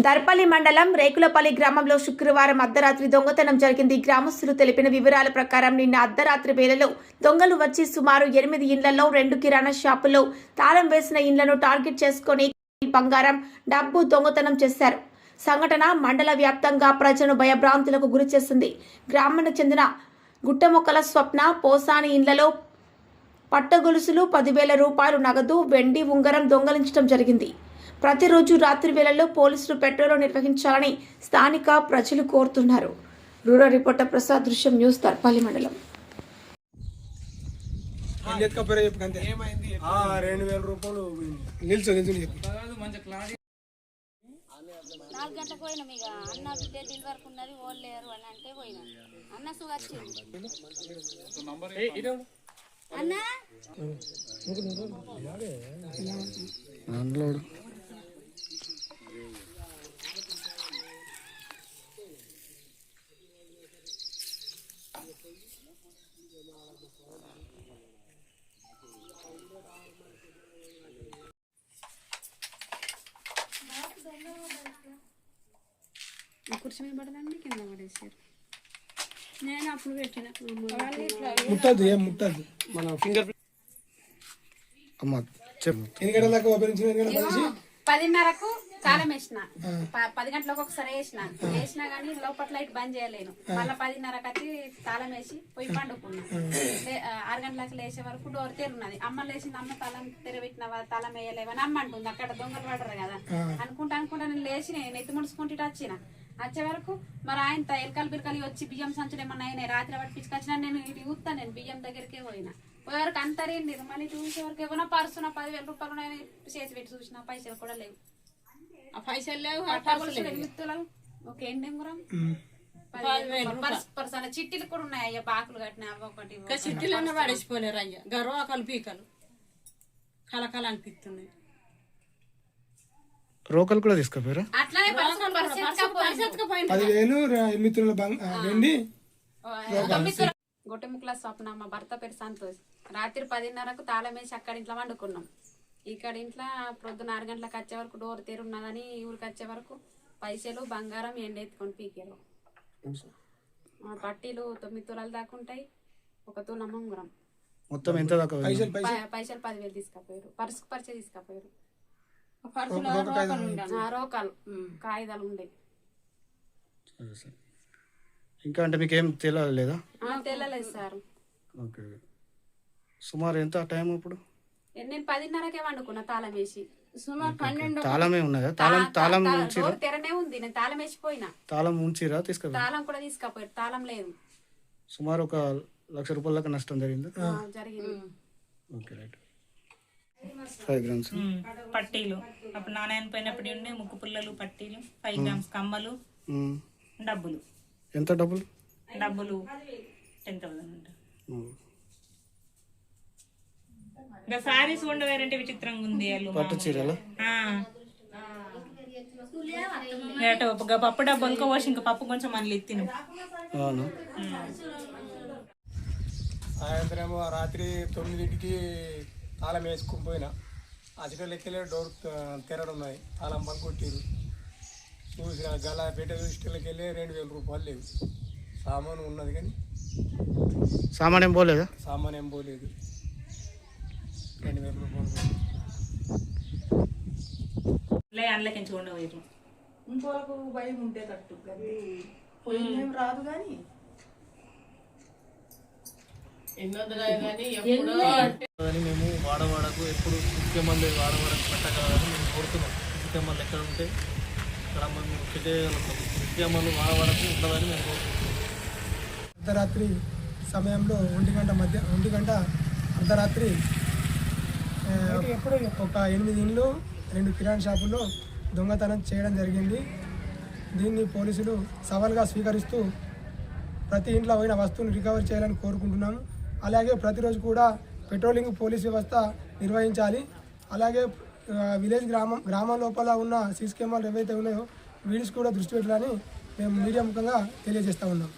దర్పల్లి మండలం రేకులపల్లి గ్రామంలో శుక్రవారం అర్ధరాత్రి దొంగతనం జరిగింది. గ్రామస్తులు తెలిపిన వివరాల ప్రకారం నిన్న అర్ధరాత్రి వేళలో దొంగలు వచ్చి సుమారు 8 ఇళ్లలో 2 కిరాణా షాపుల్లో తాళం వేసిన ఇళ్లను టార్గెట్ చేసుకుని బంగారం, డబ్బు దొంగతనం చేశారు. సంఘటన మండల వ్యాప్తంగా ప్రజలను భయభ్రాంతులకు గురిచేసింది. గ్రామానికి చెందిన గుట్టమొక్కల స్వప్న పోసాని ఇళ్లలో పట్టగొలుసులు 10,000 రూపాయలు నగదు, వెండి ఉంగరం దొంగలించడం జరిగింది. ప్రతిరోజు రాత్రి వేళల్లో పోలీసులు పెట్రోల్ నిర్వహించాలని స్థానిక ప్రజలు కోరుతున్నారు. రూరల్ రిపోర్టర్ ప్రసాద్, దృశ్యం న్యూస్, దర్పల్లి మండలం. 2,000 రూపాయలు నాలుగు గంటలకు పోయినాం. ఇక అన్న బిడ్డ వరకు ఉన్నది ఓడలేరు అని అంటే పోయినా అన్న సుగచ్చింది అన్న కుర్చీ మీద పడదండి, కింద పడేసారు. నేను అప్పుడు పెట్టిన ముట్టదు, ఏం ముట్టదు. మన ఫింగర్ అమ్మ చెప్పు. 10:30కు తాళం వేసిన, 10 గంటలకు ఒకసారి వేసినా కానీ లోపల లైట్ బంద్ చేయలేను. మళ్ళీ 10:30కి వచ్చి తాళం వేసి పోయి పండుకున్నా. 6 గంటలకు లేచే వరకు డోర్ తెరున్నది. అమ్మ లేచింది, అమ్మ తాళం తెరబెట్టినవా, తాళం వేయలేవని అమ్మ అంటుంది. అక్కడ దొంగలు పడరు కదా అనుకుంటా నేను లేచి నెత్తి ముడుచుకుంటే వచ్చే వరకు మరి ఆయన ఎలకలు బిరకలు వచ్చి బియ్యం సంచులు ఏమన్నా అయినాయి. రాత్రి పట్టించుకొచ్చినా నేను ఇటు చూస్తాను. నేను బియ్యం దగ్గరికే పోయినా. పోయేవరకు అంతరింది. మళ్ళీ చూసే వరకు ఏమన్నా పర్సున 10,000 రూపాయలు చేసి పెట్టి చూసిన, పైసలు కూడా లేవు. ఆ పైసలు లేవు. ఒక ఎండెంగురం పర్సన చిట్టీలు కూడా ఉన్నాయి. అయ్యా బాకులు కట్టిన ఒకటి చిట్టీలన్నా పడేసిపోలేరు. అయ్యా గర్వాకలు పీకలు కలకల అనిపిస్తున్నాయి. రోకలు కూడా తీసుకుపోయారు. అట్లానే 10,000 గొట్టెముక్కల స్వప్న, మా భర్త పేరు సంతోష్. రాత్రి 10:30కు తాళం వేసి అక్కడ ఇంట్లో వండుకున్నాం. ఇక్కడ ఇంట్లో ప్రొద్దున 6 గంటలకు వచ్చే వరకు డోర్ తెరున్నదని ఊరికి వచ్చే వరకు పైసలు, బంగారం ఎండెత్తుకొని పీకారు. పట్టీలు 9 తులాలు దాకా ఉంటాయి. 1 తులం ఉంగరం. మొత్తం ఎంత దాకా పైసలు 10,000 తీసుకపోయారు. పర్సుకు పరిచయం తీసుకపోయారు. రోకాలు కాగితాలు ఉండేవి. ఇంకా అంటే మీకు ఏం తెలియలేదా? తెలియలేదు సార్. ఓకే, సుమారు ఎంత టైం ఇప్పుడు? నేను 10:30కే వండుకున్నా తాళం వేసి. సుమారు 12 తాళమే ఉన్నదా? తాళం తెరనే ఉంది. నేను తాళం వేసిపోయినా. తాళం ఉంచిరా? తీసుకుపోయి తాళం కూడా తీసుకపోయారు. తాళం లేదు. సుమారు 1,00,000 రూపాయల దాకా నష్టం జరిగింది. Okay, right. 5 గ్రామ్స్ పట్టీలు అప్పుడు నాణ్యాన్ని పోయినప్పుడు ఉండే ముక్కు పుల్లలు, పట్టీలు, 5 గ్రామ్స్ కమ్మలు, డబ్బులు. ఎంత డబ్బులు? 10,000 ఉంటాయి. ఇంకా సారీస్ కూడా వేరంటే విచిత్రంగా ఉంది. పట్టు చీరలు పప్పు డబ్బులకో పోసి ఇంకా పప్పు కొంచెం మళ్ళీ ఎత్తిను. సాయంత్రం రాత్రి 9కి తాళం వేసుకుని పోయినా. అసలు ఎక్కలే డోర్ తెరడం ఉన్నది. తాళం పనుకొట్టిరు. చూసిన గల్లాపేట ఇష్టలకి వెళ్ళి 2,000 రూపాయలు లేవు. సామాను ఉన్నది కానీ సామాన్ ఏం పోలేదు. 2,000 రూపాయలు అందులోకించి ఉండవు. ఇంకోలకు భయం ఉంటే కట్టు పోయిందేం రాదు కానీ మేము వాడవాడకు ఎప్పుడు ముఖ్యమంది వాడవాడకు పెట్టగలని మేము కోరుతున్నాం. ముఖ్యమంది ఎక్కడ ఉంటే అక్కడ మేము చేయగలుగుతాం. ముఖ్యమంది వాడవాడకు ఉండదని మేము కోరుతున్నాం. అర్ధరాత్రి సమయంలో 1 గంట అర్ధరాత్రి ఒక 8 ఇండ్లు 2 కిరాణా షాపుల్లో దొంగతనం చేయడం జరిగింది. దీన్ని పోలీసులు సవాల్గా స్వీకరిస్తూ ప్రతి ఇంట్లో పోయిన వస్తువును రికవర్ చేయాలని కోరుకుంటున్నాము. అలాగే ప్రతిరోజు కూడా పెట్రోలింగ్ పోలీస్ వ్యవస్థ నిర్వహించాలి. అలాగే విలేజ్ గ్రామం లోపల ఉన్న సీసీ కెమెరాలు ఏవైతే ఉన్నాయో వీడియోస్ కూడా దృష్టి పెట్టాలని మేము మీడియా ముఖంగా తెలియజేస్తూ ఉన్నాం.